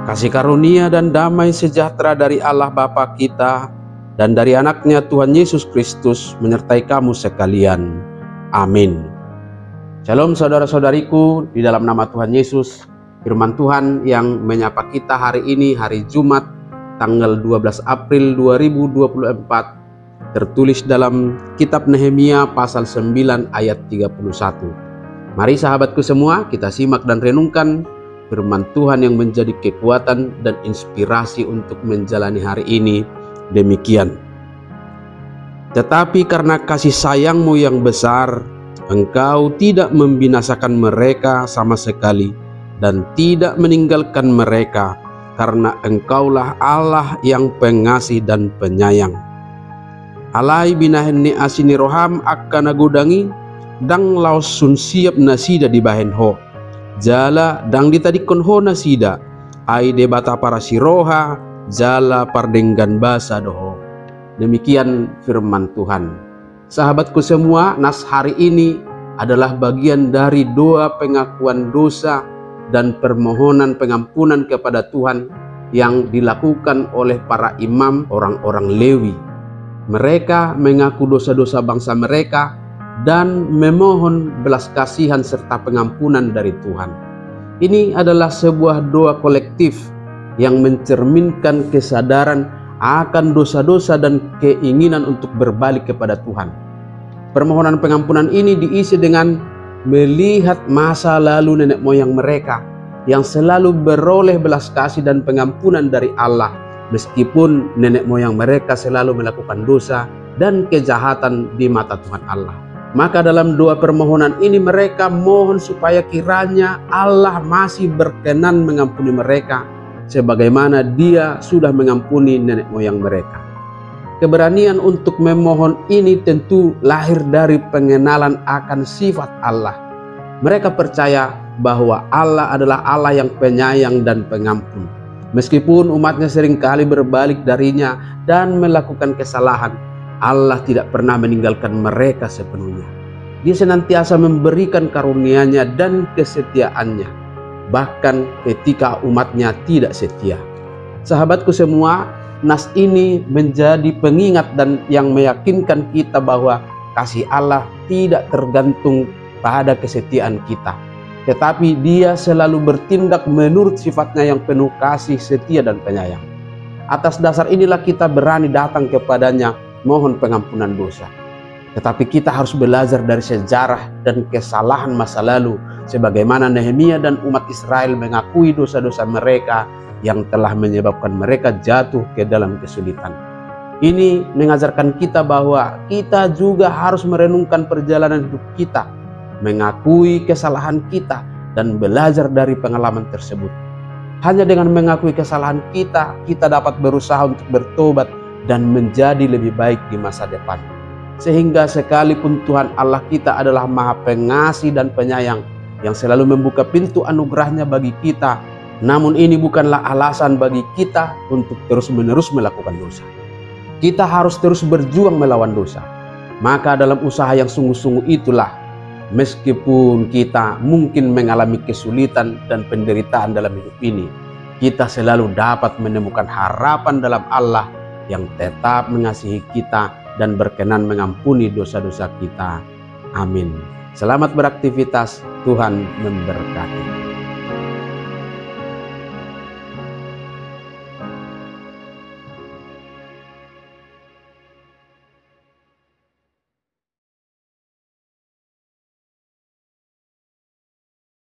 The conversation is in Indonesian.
Kasih karunia dan damai sejahtera dari Allah Bapa kita dan dari anaknya Tuhan Yesus Kristus menyertai kamu sekalian. Amin. Shalom saudara-saudariku, di dalam nama Tuhan Yesus, firman Tuhan yang menyapa kita hari ini, hari Jumat, tanggal 12 April 2024, tertulis dalam kitab Nehemia pasal 9 ayat 31. Mari sahabatku semua, kita simak dan renungkan firman Tuhan yang menjadi kekuatan dan inspirasi untuk menjalani hari ini. Demikian. Tetapi karena kasih sayangmu yang besar, engkau tidak membinasakan mereka sama sekali dan tidak meninggalkan mereka, karena engkaulah Allah yang pengasih dan penyayang. Alai binahen ne asini roham akan agudangi dang laos sun siap nasida di bahen ho jala dang ditadikon ho nasida ai debata para siroha jala pardenggan basa doho. Demikian firman Tuhan. Sahabatku semua, nas hari ini adalah bagian dari doa pengakuan dosa dan permohonan pengampunan kepada Tuhan yang dilakukan oleh para imam orang-orang Lewi. Mereka mengaku dosa-dosa bangsa mereka dan memohon belas kasihan serta pengampunan dari Tuhan. Ini adalah sebuah doa kolektif yang mencerminkan kesadaran akan dosa-dosa dan keinginan untuk berbalik kepada Tuhan. Permohonan pengampunan ini diisi dengan melihat masa lalu nenek moyang mereka yang selalu beroleh belas kasih dan pengampunan dari Allah, meskipun nenek moyang mereka selalu melakukan dosa dan kejahatan di mata Tuhan Allah. Maka dalam doa permohonan ini mereka mohon supaya kiranya Allah masih berkenan mengampuni mereka sebagaimana Dia sudah mengampuni nenek moyang mereka. Keberanian untuk memohon ini tentu lahir dari pengenalan akan sifat Allah. Mereka percaya bahwa Allah adalah Allah yang penyayang dan pengampun. Meskipun umatnya seringkali berbalik darinya dan melakukan kesalahan, Allah tidak pernah meninggalkan mereka sepenuhnya. Dia senantiasa memberikan karunia-Nya dan kesetiaannya, bahkan ketika umatnya tidak setia. Sahabatku semua, nas ini menjadi pengingat dan yang meyakinkan kita bahwa kasih Allah tidak tergantung pada kesetiaan kita, tetapi Dia selalu bertindak menurut sifatnya yang penuh kasih, setia, dan penyayang. Atas dasar inilah kita berani datang kepadanya mohon pengampunan dosa. Tetapi kita harus belajar dari sejarah dan kesalahan masa lalu, sebagaimana Nehemia dan umat Israel mengakui dosa-dosa mereka yang telah menyebabkan mereka jatuh ke dalam kesulitan. Ini mengajarkan kita bahwa kita juga harus merenungkan perjalanan hidup kita, mengakui kesalahan kita, dan belajar dari pengalaman tersebut. Hanya dengan mengakui kesalahan kita, kita dapat berusaha untuk bertobat dan menjadi lebih baik di masa depan. Sehingga sekalipun Tuhan Allah kita adalah Maha Pengasih dan Penyayang yang selalu membuka pintu anugerahnya bagi kita, namun ini bukanlah alasan bagi kita untuk terus-menerus melakukan dosa. Kita harus terus berjuang melawan dosa. Maka dalam usaha yang sungguh-sungguh itulah, meskipun kita mungkin mengalami kesulitan dan penderitaan dalam hidup ini, kita selalu dapat menemukan harapan dalam Allah yang tetap mengasihi kita dan berkenan mengampuni dosa-dosa kita. Amin. Selamat beraktivitas, Tuhan memberkati.